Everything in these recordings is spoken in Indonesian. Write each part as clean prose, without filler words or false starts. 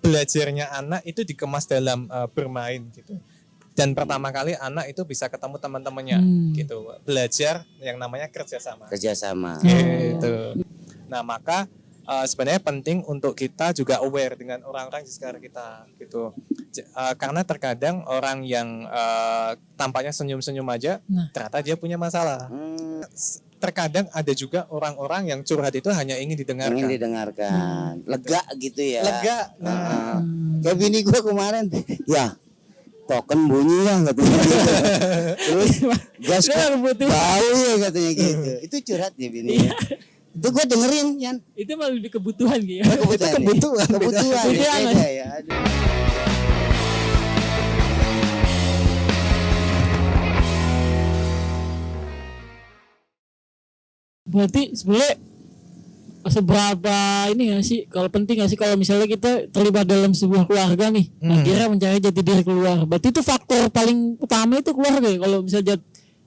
belajarnya anak itu dikemas dalam bermain gitu. Dan pertama kali anak itu bisa ketemu teman-temannya gitu. Belajar yang namanya kerjasama. Gitu. Nah, maka sebenarnya penting untuk kita juga aware dengan orang-orang di sekitar kita gitu. Karena terkadang orang yang tampaknya senyum-senyum aja, ternyata dia punya masalah. Terkadang ada juga orang-orang yang curhat itu hanya ingin didengarkan. Lega gitu ya. Lega. Kayak bini gue kemarin, ya token bunyi ya katanya gitu. Terus gas bau ya katanya gitu. Itu curhat ya bini. Itu gue dengerin Yan. Itu malah lebih kebutuhan gitu. Kebutuhan. Beda ya. Berarti sebenarnya seberapa ini ya sih, kalau penting gak sih kalau misalnya kita terlibat dalam sebuah keluarga nih, akhirnya mencari jati diri keluar. Berarti itu faktor paling utama itu keluarga ya. Kalau misalnya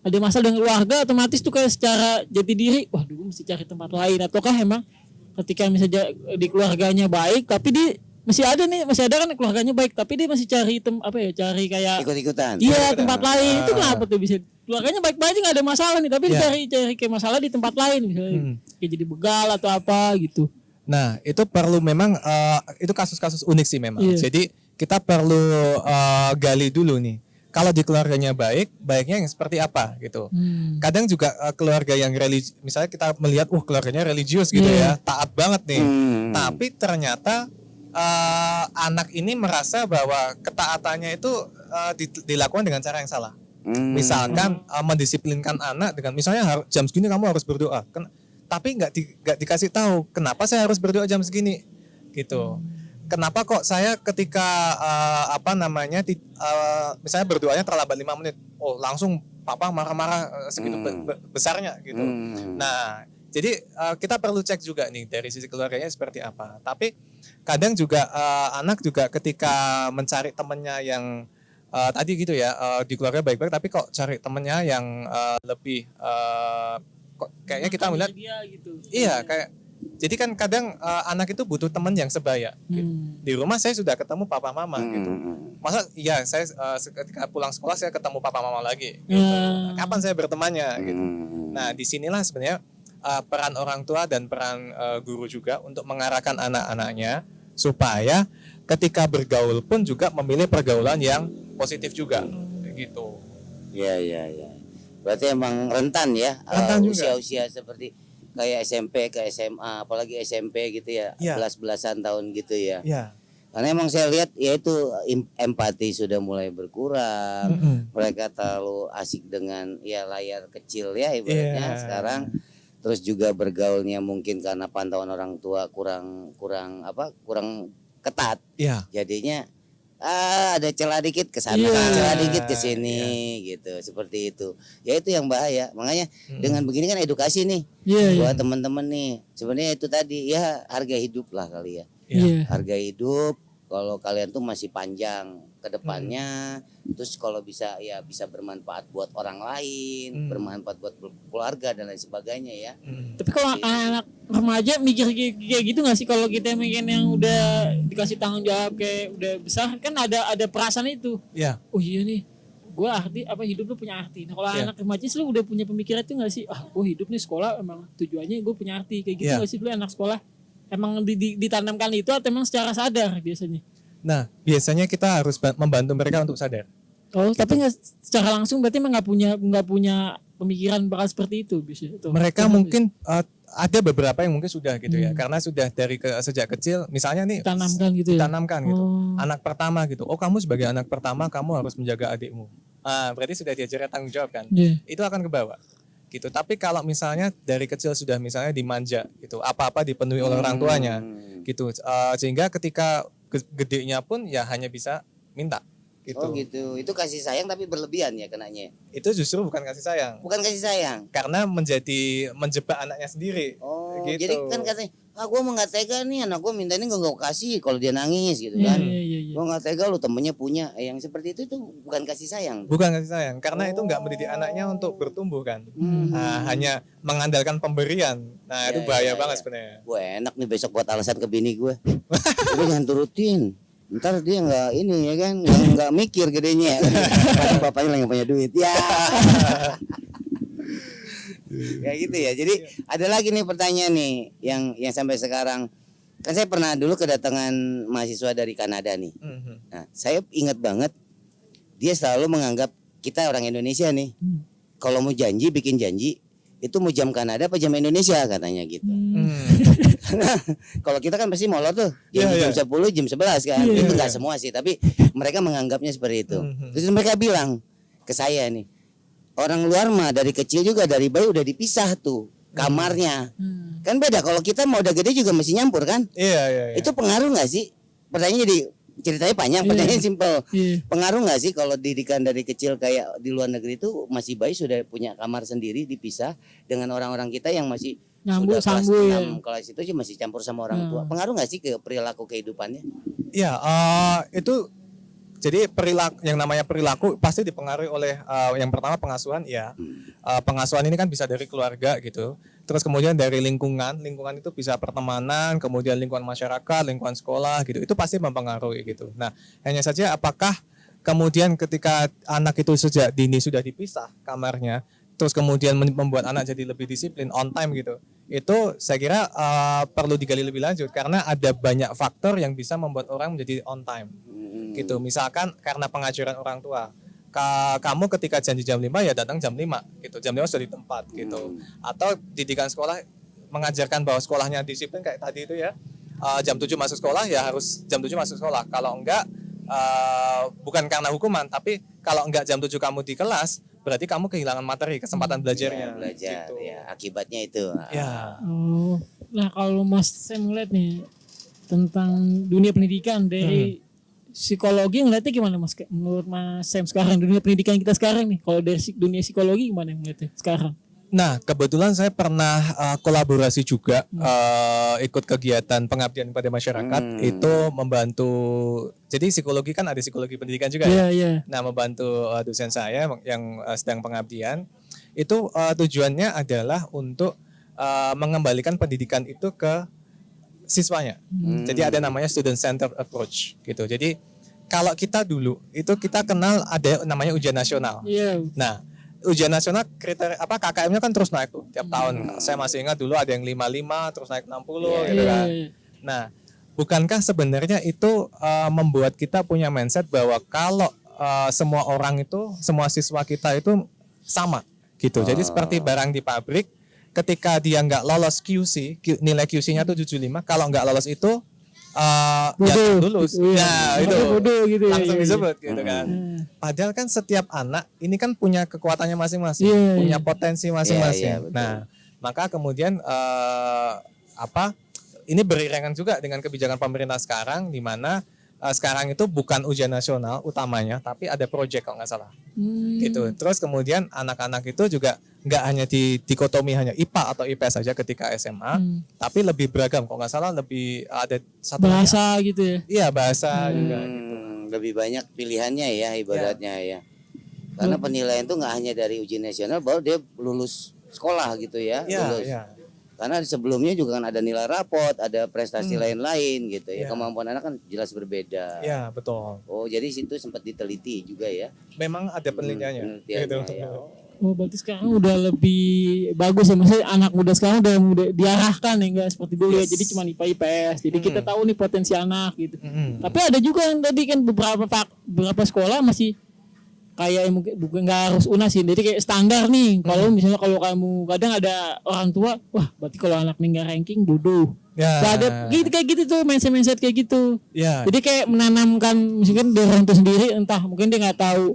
ada masalah dengan keluarga, otomatis tuh kayak secara jati diri, wah dulu mesti cari tempat lain. Ataukah emang ketika misalnya di keluarganya baik, tapi dia masih ada kan keluarganya baik, tapi dia masih cari cari kayak ikut-ikutan. Iya, tempat lain. Itu kenapa tuh bisa? Keluarganya baik-baik nggak ada masalah nih, tapi cari kayak masalah di tempat lain misalnya, kayak jadi begal atau apa gitu. Nah, itu perlu memang itu kasus-kasus unik sih memang. Jadi kita perlu gali dulu nih. Kalau di keluarganya baiknya yang seperti apa gitu. Kadang juga keluarga yang misalnya kita melihat, keluarganya religius gitu ya, taat banget nih. Tapi ternyata anak ini merasa bahwa ketaatannya itu dilakukan dengan cara yang salah. Misalkan mendisiplinkan anak dengan misalnya jam segini kamu harus berdoa, tapi nggak dikasih tahu kenapa saya harus berdoa jam segini, gitu. Kenapa kok saya ketika misalnya berdoanya terlambat 5 menit, langsung papa marah-marah segitu besarnya, gitu. Nah, jadi kita perlu cek juga nih dari sisi keluarganya seperti apa. Tapi kadang juga anak juga ketika mencari temannya yang tadi gitu ya, di keluarga baik-baik tapi kok cari temennya yang lebih kok kayaknya kita melihat gitu. Iya, kayak jadi kan kadang anak itu butuh teman yang sebaya gitu. Di rumah saya sudah ketemu papa mama gitu. Masa iya saya ketika pulang sekolah saya ketemu papa mama lagi gitu. Kapan saya bertemannya gitu. Nah, disinilah sebenarnya peran orang tua dan peran guru juga untuk mengarahkan anak-anaknya supaya ketika bergaul pun juga memilih pergaulan yang positif juga, gitu. Iya. Berarti emang rentan ya, usia-usia seperti kayak SMP ke SMA, apalagi SMP gitu ya, belas-belasan tahun gitu ya. Iya. Karena emang saya lihat ya itu empati sudah mulai berkurang, mereka terlalu asik dengan layar kecil ya ibaratnya sekarang. Terus juga bergaulnya mungkin karena pantauan orang tua kurang ketat. Jadinya ada celah dikit ke sana, celah dikit ke sini gitu. Seperti itu. Ya itu yang bahaya. Makanya dengan begini kan edukasi nih buat teman-teman nih. Sebenarnya itu tadi ya harga hidup lah kali ya. Harga hidup kalau kalian tuh masih panjang ke depannya. Terus kalau bisa bermanfaat buat orang lain, bermanfaat buat keluarga dan lain sebagainya ya. Tapi kalau anak remaja mikir kayak gitu nggak sih, kalau kita mikir yang udah dikasih tanggung jawab kayak udah besar kan ada perasaan itu. Oh iya nih, gue hidup lu punya arti. Nah kalau anak remaja sih lu udah punya pemikiran itu nggak sih? Gue hidup nih sekolah emang tujuannya gue punya arti kayak gitu nggak sih lu anak sekolah? Emang ditanamkan itu atau emang secara sadar biasanya? Nah, biasanya kita harus membantu mereka untuk sadar. Oh, gitu. Tapi nggak secara langsung berarti emang nggak punya pemikiran bakal seperti itu biasanya. Mereka mungkin ada beberapa yang mungkin sudah gitu ya, karena sudah sejak kecil, misalnya nih ditanamkan gitu. Anak pertama gitu. Oh, kamu sebagai anak pertama kamu harus menjaga adikmu. Berarti sudah diajarkan tanggung jawab kan. Itu akan ke bawah. Gitu. Tapi kalau misalnya dari kecil sudah misalnya dimanja gitu, apa-apa dipenuhi oleh orang tuanya gitu. Sehingga ketika gedenya pun ya hanya bisa minta. Gitu. Oh gitu, itu kasih sayang tapi berlebihan ya kenanya. Itu justru bukan kasih sayang. Bukan kasih sayang. Karena menjebak anaknya sendiri. Oh, gitu. jadi kan katanya, gue mau nggak tega nih anak gue minta ini gue kasih kalau dia nangis gitu kan. Gue nggak tega lu temennya punya, yang seperti itu tuh bukan kasih sayang. Bukan kasih sayang, karena itu nggak mendidik anaknya untuk bertumbuh kan. Hanya mengandalkan pemberian. Nah itu bahaya banget sebenarnya. Gue enak nih besok buat alasan ke bini gue. Gue jangan turutin. Ntar dia nggak ini ya kan, nggak mikir gedenya. Karena bapaknya lagi punya duit. Ya. Kayak gitu ya. Jadi ada lagi nih pertanyaan nih yang sampai sekarang. Kan saya pernah dulu kedatangan mahasiswa dari Kanada nih. Nah, saya ingat banget dia selalu menganggap kita orang Indonesia nih. Kalau mau janji, bikin janji, itu mau jam Kanada apa jam Indonesia katanya gitu. Karena kalau kita kan pasti molor tuh, jam 10, jam 11 kan. Itu enggak semua sih, tapi mereka menganggapnya seperti itu. Terus mereka bilang ke saya nih, orang luar mah dari kecil juga dari bayi udah dipisah tuh kamarnya. Kan beda kalau kita mau udah gede juga masih nyampur kan? Iya. Itu pengaruh nggak sih? Pertanyaannya jadi ceritanya panjang, pertanyaan simpel. Pengaruh nggak sih kalau didikan dari kecil kayak di luar negeri itu masih bayi sudah punya kamar sendiri dipisah dengan orang-orang kita yang masih Nyambung, sudah kelas sambung, 6 kelas itu aja masih campur sama orang tua. Pengaruh nggak sih ke perilaku kehidupannya? Iya, itu jadi yang namanya perilaku pasti dipengaruhi oleh yang pertama pengasuhan ya. Pengasuhan ini kan bisa dari keluarga gitu. Terus kemudian dari lingkungan itu bisa pertemanan, kemudian lingkungan masyarakat, lingkungan sekolah gitu. Itu pasti mempengaruhi gitu. Nah, hanya saja apakah kemudian ketika anak itu sejak dini sudah dipisah kamarnya, terus kemudian membuat anak jadi lebih disiplin, on time gitu. Itu saya kira perlu digali lebih lanjut karena ada banyak faktor yang bisa membuat orang menjadi on time. Gitu. Misalkan karena pengajaran orang tua. Kamu ketika janji jam 5 ya datang jam 5 gitu. Jam 5 sudah di tempat gitu. Atau didikan sekolah mengajarkan bahwa sekolahnya disiplin kayak tadi itu ya. Jam 7 masuk sekolah ya harus jam 7 masuk sekolah. Kalau enggak bukan karena hukuman, tapi kalau enggak jam 7 kamu di kelas, berarti kamu kehilangan materi, kesempatan belajarnya. Belajar gitu. ya, akibatnya itu. Ya. Nah, kalau Mas Sam ngeliat nih tentang dunia pendidikan dari psikologi ngeliatnya gimana Mas? Menurut Mas Sam sekarang dunia pendidikan kita sekarang nih, kalau dari dunia psikologi gimana yang ngeliatnya sekarang? Nah, kebetulan saya pernah kolaborasi juga ikut kegiatan pengabdian kepada masyarakat itu membantu. Jadi psikologi kan ada psikologi pendidikan juga ya. Nah, membantu dosen saya yang sedang pengabdian itu tujuannya adalah untuk mengembalikan pendidikan itu ke siswanya. Jadi ada namanya student centered approach gitu. Jadi kalau kita dulu itu kita kenal ada namanya ujian nasional. Nah, ujian nasional kriteria KKM-nya kan terus naik tuh tiap tahun. Saya masih ingat dulu ada yang 55 terus naik 60 gitu kan. Nah, bukankah sebenarnya itu membuat kita punya mindset bahwa kalau semua orang itu, semua siswa kita itu sama gitu. Jadi seperti barang di pabrik, ketika dia nggak lolos QC, nilai QC-nya tuh 75, kalau nggak lolos itu ya lulus. Nah, itu gitu, langsung disebut gitu kan. Padahal kan setiap anak ini kan punya kekuatannya masing-masing, punya potensi masing-masing. Nah, maka kemudian ini beriringan juga dengan kebijakan pemerintah sekarang di mana sekarang itu bukan ujian nasional utamanya, tapi ada proyek kalau nggak salah. Gitu. Terus kemudian anak-anak itu juga nggak hanya di dikotomi hanya IPA atau IPS saja ketika SMA, tapi lebih beragam. Kalau nggak salah lebih ada satu bahasa gitu ya. Iya, bahasa juga gitu. Lebih banyak pilihannya ya ibaratnya ya. Karena penilaian itu nggak hanya dari ujian nasional, baru dia lulus sekolah gitu ya. Lulus. Karena sebelumnya juga kan ada nilai rapot, ada prestasi lain-lain gitu ya. Kemampuan anak kan jelas berbeda. Iya, betul. Oh, jadi situ sempat diteliti juga ya. Memang ada penelitiannya. Gitu. Ya. Oh, berarti sekarang udah lebih bagus ya, maksudnya anak muda sekarang udah diarahkan ya, enggak seperti dulu ya. Jadi cuma IPA IPS. Jadi kita tahu nih potensi anak gitu. Tapi ada juga yang tadi kan beberapa sekolah masih kayak bukan nggak harus UNAS sih, jadi kayak standar nih. Kalau misalnya kalau kamu kadang ada orang tua, wah berarti kalau anak nih nggak ranking bodoh. Ada gitu kayak gitu tuh mindset kayak gitu. Jadi kayak menanamkan mungkin dari orang tua sendiri, entah mungkin dia nggak tahu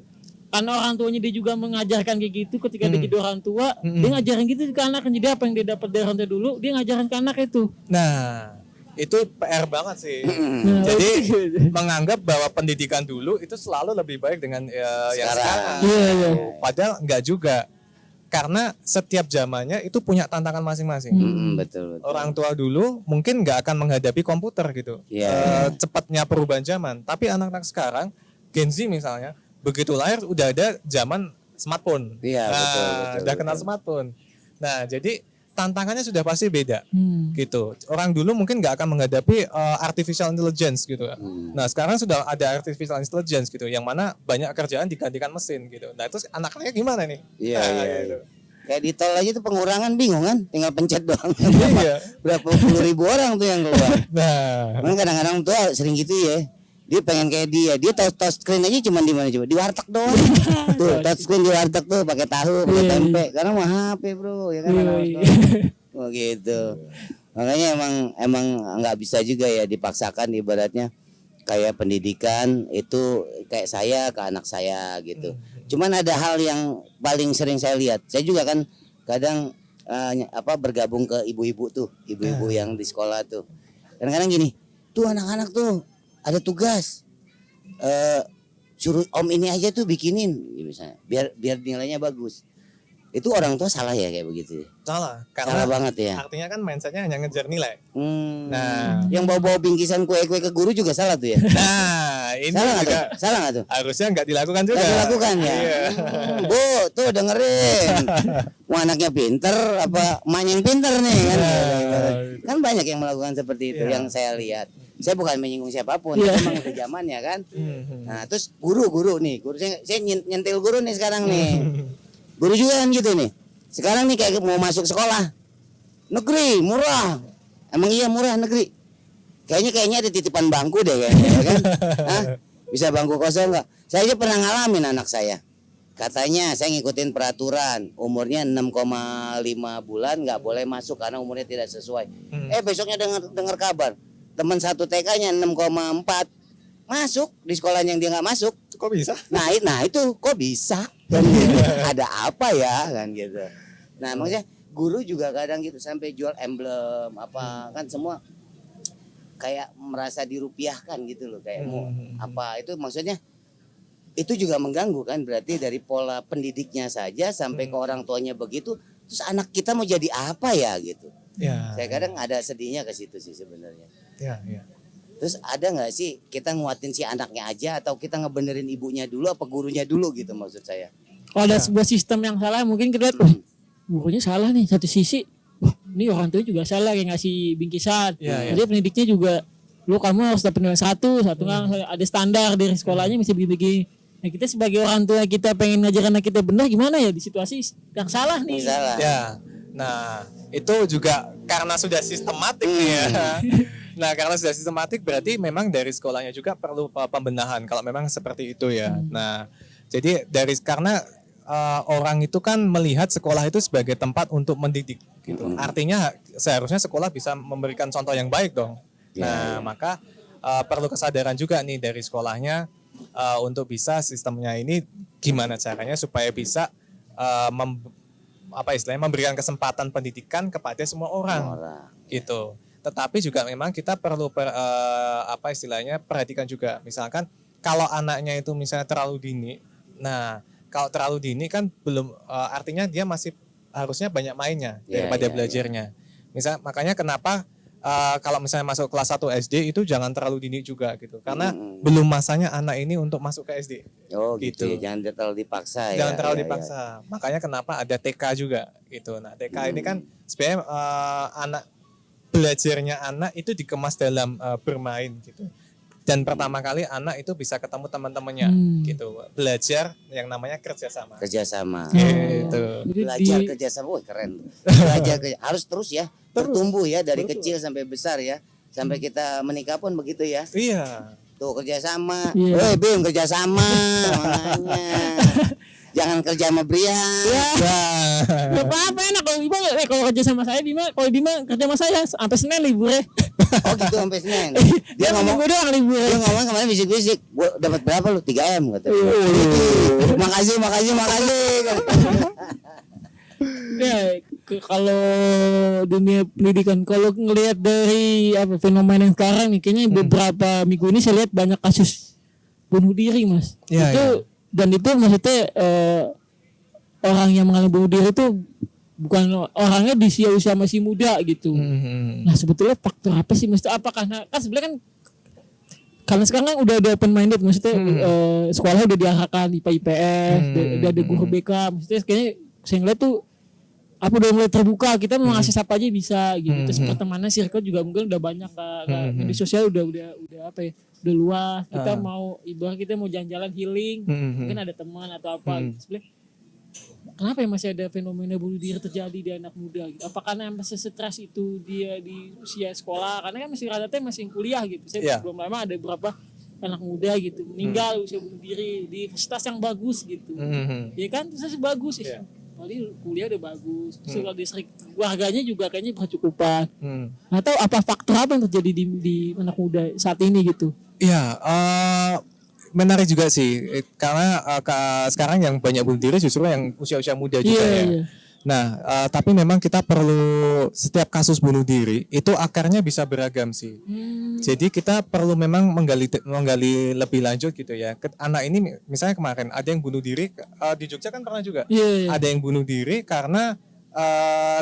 karena orang tuanya dia juga mengajarkan kayak gitu ketika dia jadi orang tua, dia ngajarin gitu ke anak. Jadi apa yang dia dapat dari orang tua dulu, dia ngajarin ke anak itu. Nah, itu PR banget sih. Jadi menganggap bahwa pendidikan dulu itu selalu lebih baik dengan yang sekarang. Padahal enggak juga. Karena setiap zamannya itu punya tantangan masing-masing. Betul. Orang tua dulu mungkin nggak akan menghadapi komputer gitu. Cepatnya perubahan zaman. Tapi anak-anak sekarang, Gen Z misalnya, begitu lahir udah ada zaman smartphone. Betul. Udah kenal smartphone. Nah, jadi tantangannya sudah pasti beda gitu. Orang dulu mungkin nggak akan menghadapi artificial intelligence gitu. Nah sekarang sudah ada artificial intelligence gitu, yang mana banyak kerjaan digantikan mesin gitu. Nah terus anak-anaknya gimana nih? Iya, Nah, iya. gitu. Kayak di tol aja tuh pengurangan bingung kan, tinggal pencet doang. Iya. Berapa puluh ribu orang tuh yang keluar. Nah, Memang kadang-kadang tuh sering gitu ya. Dia pengen kayak dia touch screen aja cuma di mana coba? Di warteg doang. Tuh touch screen di warteg tuh pakai tahu, pakai tempe. Karena mah HP bro, ya kan. Oh gitu. Makanya emang nggak bisa juga ya dipaksakan ibaratnya kayak pendidikan itu kayak saya ke anak saya gitu. Cuman ada hal yang paling sering saya lihat. Saya juga kan kadang bergabung ke ibu-ibu tuh, ibu-ibu yang di sekolah tuh. Kadang-kadang gini, tuh anak-anak tuh ada tugas, suruh om ini aja tuh bikinin, misalnya, biar nilainya bagus. Itu orang tua salah ya kayak begitu. salah. Salah banget ya. Artinya kan mindsetnya hanya ngejar nilai. Nah, yang bawa-bawa bingkisan kue-kue ke guru juga salah tuh ya. Nah, ini Salah nggak juga tuh? Salah nggak tuh? harusnya nggak dilakukan juga. Nggak dilakukan ya. Iya. Bu, tuh dengerin. Mau anaknya pinter apa emaknya yang pinter nih kan? Kan banyak yang melakukan seperti itu yang saya lihat. Saya bukan menyinggung siapapun, memang udah zamannya kan. Nah, terus guru nih, saya nyentil guru nih sekarang nih. Guru juga kan gitu nih. Sekarang nih kayak mau masuk sekolah negeri murah. Emang iya murah negeri. Kayaknya ada titipan bangku deh kayaknya ya kan. Hah? Bisa bangku kosong nggak? Saya aja pernah ngalamin anak saya. Katanya saya ngikutin peraturan, umurnya 6,5 bulan nggak boleh masuk karena umurnya tidak sesuai. Besoknya dengar kabar teman satu TK-nya 6,4 masuk di sekolah yang dia nggak masuk. Kok bisa? Nah itu kok bisa? Kan gitu. Ada apa ya kan gitu. Nah maksudnya guru juga kadang gitu sampai jual emblem apa kan semua kayak merasa dirupiahkan gitu loh kayak mau apa itu maksudnya itu juga mengganggu kan berarti dari pola pendidiknya saja sampai ke orang tuanya begitu terus anak kita mau jadi apa ya gitu. Ya. Saya kadang ada sedihnya ke situ sih sebenarnya. Ya. Terus ada nggak sih kita nguatin si anaknya aja atau kita ngebenerin ibunya dulu apa gurunya dulu gitu maksud saya? Kalau ada sebuah sistem yang salah mungkin kita lihat, gurunya salah nih satu sisi. Wah, ini orang tua juga salah yang ngasih bingkisan. Jadi pendidiknya juga, lu kamu harus dapat nilai satu nggak ada standar dari sekolahnya mesti begini. Nah kita sebagai orang tua kita pengen ngajar anak kita benar gimana ya di situasi yang salah nih. Salah. Ya. Nah, itu juga karena sudah sistematik nih ya. Nah, karena sudah sistematik berarti memang dari sekolahnya juga perlu pembenahan kalau memang seperti itu ya. Nah, jadi karena orang itu kan melihat sekolah itu sebagai tempat untuk mendidik gitu. Artinya seharusnya sekolah bisa memberikan contoh yang baik dong. Nah, maka perlu kesadaran juga nih dari sekolahnya untuk bisa sistemnya ini gimana caranya supaya bisa memberikan kesempatan pendidikan kepada semua orang. Gitu. Tetapi juga memang kita perlu perhatikan juga. Misalkan kalau anaknya itu misalnya terlalu dini. Nah, kalau terlalu dini kan belum artinya dia masih harusnya banyak mainnya daripada belajarnya. Makanya kenapa kalau misalnya masuk kelas 1 SD itu jangan terlalu dini juga gitu. Karena belum masanya anak ini untuk masuk ke SD. Oh gitu. Jangan terlalu dipaksa ya. Jangan terlalu dipaksa. Makanya kenapa ada TK juga gitu. Nah, TK ini kan sebenarnya anak belajarnya anak itu dikemas dalam bermain gitu. Dan pertama kali anak itu bisa ketemu teman-temannya gitu. Belajar yang namanya kerjasama. Gitu. Belajar kerjasama, keren. Belajar harus terus ya, bertumbuh ya dari kecil sampai besar ya. Sampai kita menikah pun begitu ya. Iya. Tuh kerjasama. Bim kerjasama. Jangan kerja sama Brian. Gak apa-apa enak kalau kerja sama saya Bima. Kalau Bima kerja sama saya sampai Senin libur ya. Oh gitu sampai Senin. Dia ngomong doang libur. Dia ngomong kemarin bisik-bisik. Gua dapat berapa lu? 3M kata. Makasih. Ya, kalau dunia pendidikan kalau ngelihat dari fenomena yang sekarang nih kayaknya beberapa minggu ini saya lihat banyak kasus bunuh diri Mas. Dan itu maksudnya orang yang mengalami bunuh diri itu bukan orangnya di usia masih muda gitu. Nah sebetulnya faktor apa sih? Maksudnya apa karena kan sebenarnya kan karena sekarang kan udah ada open minded maksudnya sekolah udah diarahkan IPA IPS, udah ada guru BK maksudnya kayaknya saya ngeliat tuh apa udah mulai terbuka, kita mau ngasih siapa aja bisa gitu. Terus pertemanan circle juga mungkin udah banyak kak, media sosial udah apa ya, udah luas. Kita mau ibarat kita mau jalan-jalan healing, mungkin ada teman atau apa. Sebenarnya kenapa ya masih ada fenomena bunuh diri terjadi di anak muda gitu? Apa karena masih stres itu dia di usia sekolah? Karena kan masih rata-rata masih kuliah gitu. Saya belum lama ada beberapa anak muda gitu meninggal usia bunuh diri di universitas yang bagus gitu. Ya kan universitas bagus ya. Kali kuliah udah bagus, terus kalau distrik keluarganya juga kayaknya berkecukupan. Atau apa faktor apa yang terjadi di anak muda saat ini gitu? Iya, menarik juga sih, karena sekarang yang banyak bunuh diri justru yang usia-usia muda juga ya. Yeah. Nah, tapi memang kita perlu setiap kasus bunuh diri itu akarnya bisa beragam sih. Jadi kita perlu memang menggali lebih lanjut gitu ya. Anak ini misalnya kemarin ada yang bunuh diri di Jogja kan pernah juga. Ada yang bunuh diri karena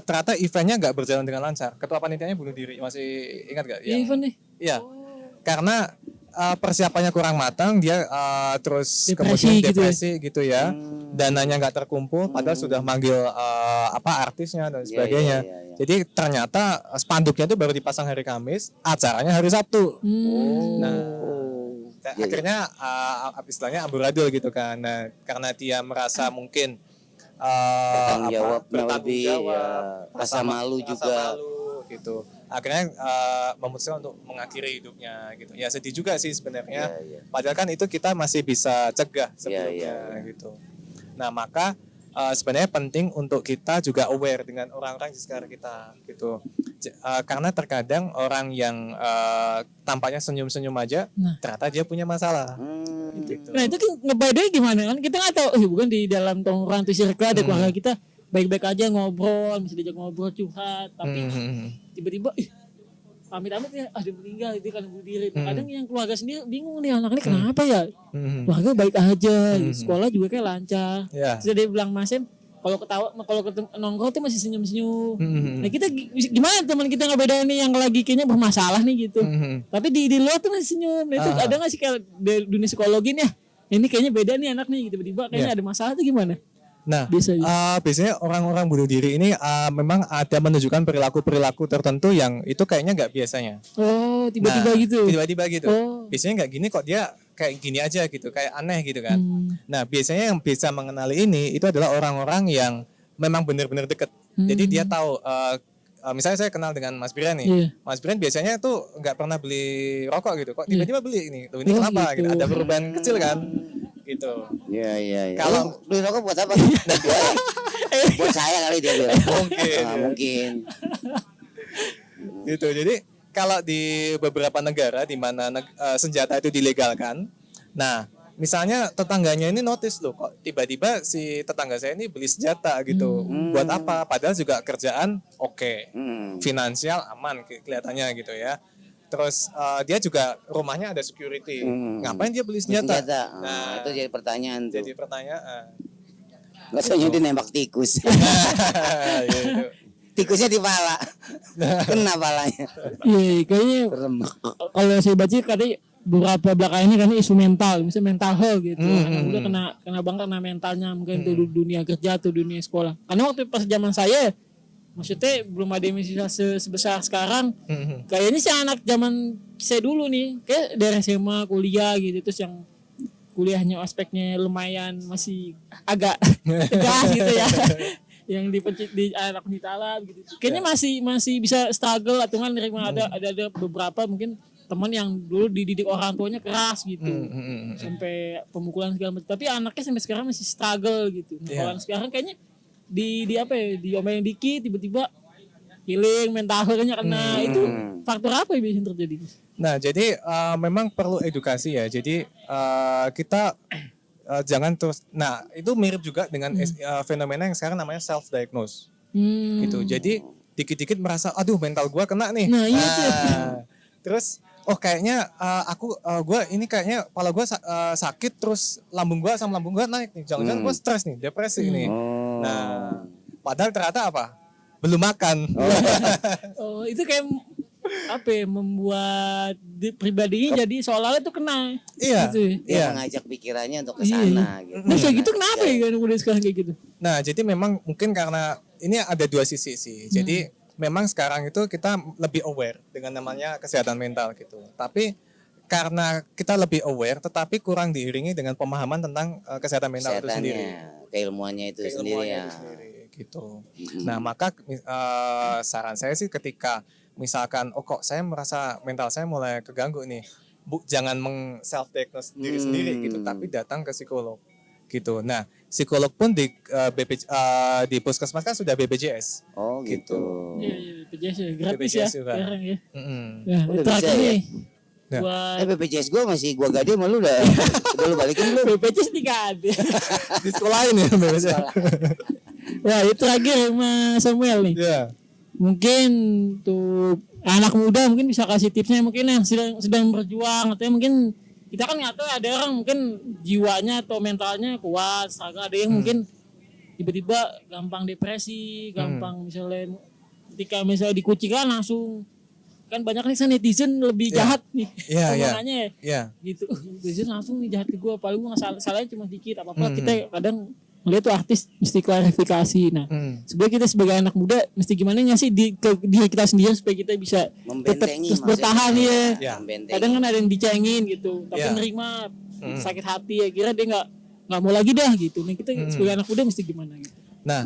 ternyata eventnya nggak berjalan dengan lancar. Ketua panitianya bunuh diri, masih ingat nggak? Event nih. Iya. Karena persiapannya kurang matang, dia terus kemudian depresi gitu ya. Dananya nggak terkumpul, padahal sudah manggil artisnya dan sebagainya. Jadi ternyata spanduknya itu baru dipasang hari Kamis, acaranya hari Sabtu. Akhirnya istilahnya amburadul gitu kan. Nah, karena dia merasa mungkin bertanggung jawab, rasa malu juga gitu. Akhirnya memutuskan untuk mengakhiri hidupnya gitu. Ya sedih juga sih sebenarnya. Padahal kan itu kita masih bisa cegah sebelumnya gitu. Nah, maka sebenarnya penting untuk kita juga aware dengan orang-orang di sekitar kita gitu. Karena terkadang orang yang tampaknya senyum-senyum aja, ternyata dia punya masalah. Gitu. Nah, itu ngebedain gimana kan? Kita nggak tahu, bukan di dalam tongkrongan di circle ada keluarga kita baik-baik aja ngobrol, mesti diajak ngobrol curhat, tapi tiba-tiba amit-amit ya ada meninggal itu kan bunuh diri. Kadang yang keluarga sendiri bingung nih anak ini kenapa ya? Keluarga baik aja, sekolah juga kayak lancar. Terus dia bilang Masem, kalau ketawa, kalau nongkrong tuh masih senyum-senyum. Nah kita gimana teman kita ngebedain nih yang lagi kayaknya bermasalah nih gitu. Tapi di luar tuh masih senyum. Nah itu ada nggak sih kayak di dunia psikologi nih? Ini kayaknya beda nih anak nih, tiba-tiba kayaknya ada masalah tuh gimana? Nah, biasanya orang-orang bunuh diri ini memang ada menunjukkan perilaku-perilaku tertentu yang itu kayaknya nggak biasanya. Oh, tiba-tiba gitu. Tiba-tiba gitu. Biasanya nggak gini kok, dia kayak gini aja gitu, kayak aneh gitu kan. Nah, biasanya yang bisa mengenali ini itu adalah orang-orang yang memang benar-benar dekat. Jadi dia tahu. Misalnya saya kenal dengan Mas Brian nih. Mas Brian biasanya tuh nggak pernah beli rokok gitu. Kok tiba-tiba beli ini? Tuh ini kenapa? Gitu. Ada perubahan kecil kan? Gitu. Iya. Kalau beli rokok buat apa? Buat saya kali dia bilang. Mungkin. Gitu. Jadi kalau di beberapa negara di mana senjata itu dilegalkan, nah misalnya tetangganya ini notice loh, kok tiba-tiba si tetangga saya ini beli senjata gitu. Buat apa? Padahal juga kerjaan oke. Finansial aman kelihatannya gitu ya. Terus dia juga rumahnya ada security. Ngapain dia beli senjata? Nah, itu jadi pertanyaan tuh. Jadi pertanyaan. Nggak soalnya dia nembak tikus. Gitu. Tikusnya di pala. Kena palanya. Iya, kayaknya kalau saya baca kadang beberapa belakangan ini kan isu mental, misalnya mental health gitu. Anak muda kena banget karena mentalnya mungkin itu dunia kerja atau dunia sekolah. Karena waktu pas zaman saya maksudnya belum ada misal sebesar sekarang. Kayaknya sih anak zaman saya dulu nih, kayak dari SMA kuliah gitu, terus yang kuliahnya aspeknya lumayan masih agak tegas gitu ya. Yang di anak penitalan gitu. Kayaknya masih bisa struggle atau kan nerima ada beberapa mungkin teman yang dulu dididik orang tuanya keras gitu. Sampai pemukulan segala macam. Tapi anaknya sampai sekarang masih struggle gitu. Nah, kalau sekarang kayaknya diomelin dikit tiba-tiba healing mentalnya kena. Itu faktor apa yang biasanya terjadi? Nah, jadi memang perlu edukasi ya. Jadi kita jangan terus. Nah, itu mirip juga dengan fenomena yang sekarang namanya self diagnose. Gitu. Jadi dikit-dikit merasa aduh mental gua kena nih. Nah, iya. Terus kayaknya gua ini kayaknya kepala gua sakit, terus lambung gua naik nih. Jangan-jangan gua stres nih, depresi nih. Nah, padahal ternyata apa? Belum makan. Itu kayak apa ya, membuat pribadinya jadi seolah-olah itu kena. Iya. Gitu. Dia mengajak pikirannya untuk ke sana gitu. Nah, kayak gitu kenapa ya kan udah sekarang kayak gitu? Nah, jadi memang mungkin karena ini ada dua sisi sih. Jadi memang sekarang itu kita lebih aware dengan namanya kesehatan mental gitu. Tapi karena kita lebih aware, tetapi kurang diiringi dengan pemahaman tentang kesehatan mental itu sendiri. Keilmuannya itu sendiri ya. Gitu. Nah maka saran saya sih ketika misalkan, oh kok saya merasa mental saya mulai keganggu nih, jangan self diagnose diri sendiri gitu, tapi datang ke psikolog gitu. Nah psikolog pun di di puskesmas kan sudah BPJS. Oh gitu. Iya, BPJS ya, gratis BPJS ya juga. sekarang ya. Udah Itu bisa terakhir ya? nih. Nah. Buat BPJS gue masih gue gade malu udah lu balikin belum? BPJS nih gak ada. Di sekolahin ya BPJS. Wah itu terakhir Mas Samuel nih. Iya. Mungkin tuh anak muda mungkin bisa kasih tipsnya, mungkin yang sedang berjuang atau mungkin kita kan nggak tahu, ada orang mungkin jiwanya atau mentalnya kuat, ada yang mungkin tiba-tiba gampang depresi, gampang misalnya ketika misalnya dikucilkan langsung, kan banyak nih netizen lebih jahat nih omongannya gitu, netizen langsung nih jahat ke gue, paling gue salahnya cuma dikit apa-apa. Kita kadang melihat tuh artis mesti klarifikasi. Nah sebenarnya kita sebagai anak muda mesti gimana ngasih ke diri kita sendiri supaya kita bisa tetap terus bertahan ya. Kadang kan ada yang dicengin gitu tapi nerima sakit hati, ya kira dia nggak mau lagi dah gitu. Nah kita sebagai anak muda mesti gimana gitu. Nah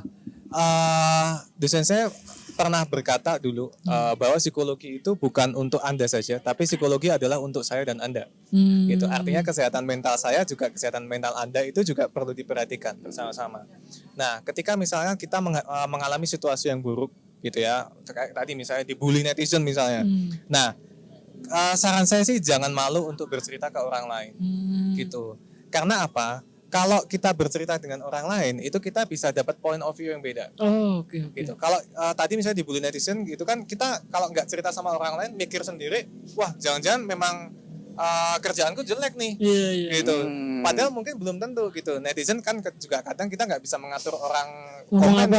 dosen saya pernah berkata dulu bahwa psikologi itu bukan untuk Anda saja, tapi psikologi adalah untuk saya dan Anda. Gitu. Artinya kesehatan mental saya juga kesehatan mental Anda itu juga perlu diperhatikan bersama-sama. Nah, ketika misalnya kita mengalami situasi yang buruk gitu ya, tadi misalnya dibully netizen misalnya. Nah, saran saya sih jangan malu untuk bercerita ke orang lain. Gitu. Karena apa? Kalau kita bercerita dengan orang lain, itu kita bisa dapat point of view yang beda. Oh, oke. Gitu. Kalau tadi misalnya dibully netizen gitu kan, kita kalau nggak cerita sama orang lain, mikir sendiri, wah jangan-jangan memang kerjaanku jelek nih, gitu. Padahal mungkin belum tentu gitu. Netizen kan juga kadang kita nggak bisa mengatur orang komen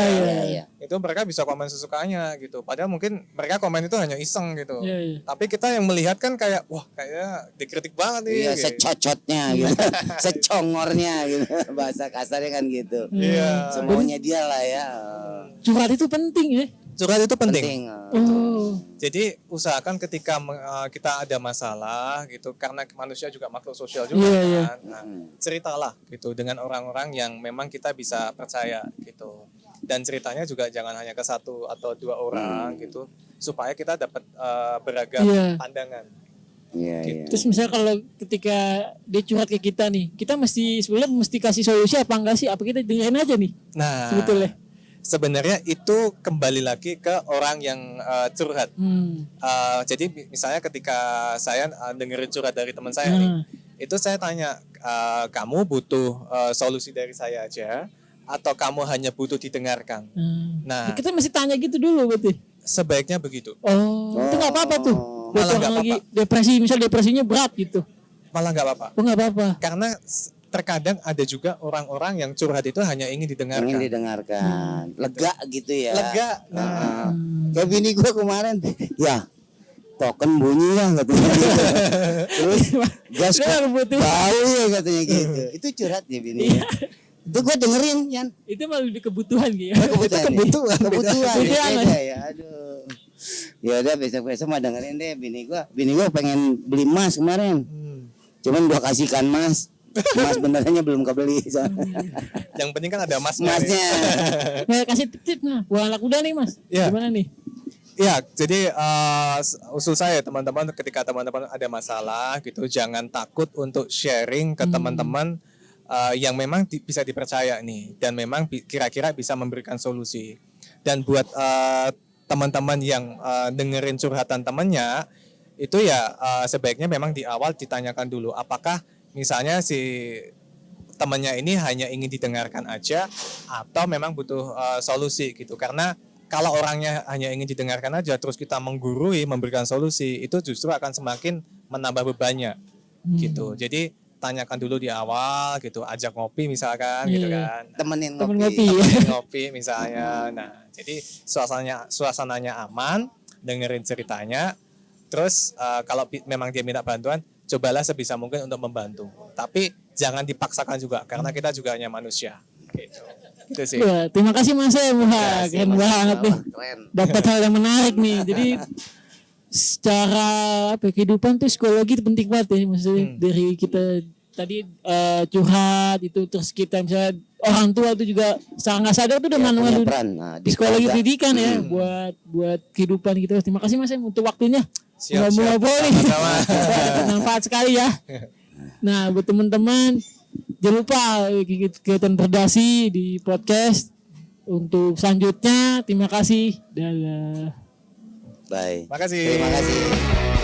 itu mereka bisa komen sesukanya gitu. Padahal mungkin mereka komen itu hanya iseng gitu. Tapi kita yang melihat kan kayak wah kayaknya dikritik banget nih. Iya, gitu. Secocotnya gitu. Secongornya gitu. Bahasa kasarnya kan gitu. Semuanya dia lah ya. Curhat itu penting ya. Curhat itu penting. Jadi usahakan ketika kita ada masalah gitu, karena manusia juga makhluk sosial juga kan. Nah, ceritalah gitu dengan orang-orang yang memang kita bisa percaya gitu. Dan ceritanya juga jangan hanya ke satu atau dua orang gitu, supaya kita dapat beragam pandangan. Gitu. Terus misalnya kalau ketika dia curhat ke kita nih, kita sebenarnya mesti kasih solusi apa enggak sih? Apa kita dengerin aja nih? Nah, sebetulnya sebenarnya itu kembali lagi ke orang yang curhat. Jadi misalnya ketika saya dengerin curhat dari teman saya nih, itu saya tanya, kamu butuh solusi dari saya aja atau kamu hanya butuh didengarkan? Nah, kita mesti tanya gitu dulu berarti. Sebaiknya begitu. Itu nggak apa-apa tuh. Malah nggak apa-apa. Depresi, misal depresinya berat gitu. Malah nggak apa-apa. Oh nggak apa-apa. Karena terkadang ada juga orang-orang yang curhat itu hanya ingin didengarkan. Ingin didengarkan. Lega gitu ya. Lega. Kayak bini gue kemarin, ya token bunyi ya katanya gitu. Terus gas bau ya katanya gitu. Itu curhat ya bini. Itu gue dengerin Yan. Itu malah lebih kebutuhan gitu. Kebutuhan. Beda ya. Aduh. Ya udah besok-besok mah dengerin deh bini gue pengen beli emas kemarin. Cuman gue kasihkan emas benerannya belum kebeli. Yang penting kan ada emasnya. Nah, kasih tip buat anak muda nih Mas. Gimana nih? Ya, jadi usul saya teman-teman, ketika teman-teman ada masalah gitu, jangan takut untuk sharing ke teman-teman yang memang bisa dipercaya nih, dan memang kira-kira bisa memberikan solusi. Dan buat teman-teman yang dengerin curhatan temannya, itu ya sebaiknya memang di awal ditanyakan dulu, apakah misalnya si temannya ini hanya ingin didengarkan aja atau memang butuh solusi gitu. Karena kalau orangnya hanya ingin didengarkan aja terus kita menggurui memberikan solusi, itu justru akan semakin menambah bebannya gitu. Jadi tanyakan dulu di awal gitu, ajak ngopi misalkan gitu kan. Temenin ngopi misalnya. Nah, jadi suasananya aman, dengerin ceritanya. Terus kalau memang dia minta bantuan, cobalah sebisa mungkin untuk membantu. Tapi jangan dipaksakan juga, karena kita juga hanya manusia. Itu sih. Wah, terima kasih Mas Em. Wah, keren banget nih. Keren. Dapat hal yang menarik nih. Jadi secara kehidupan tuh psikologi itu penting banget ya. Maksudnya dari kita tadi curhat itu, terus kita misalnya orang tua itu juga secara nggak sadar tuh udah punya peran. Nah, di psikologi keluarga. pendidikan ya buat kehidupan kita. Terima kasih Mas Em untuk waktunya. Siap. Ngobrol nih. Sama-sama. Bermanfaat sekali ya. Nah, buat teman-teman jangan lupa kegiatan berdasi di podcast untuk selanjutnya. Terima kasih. Dadah. Bye. Makasih. Terima kasih.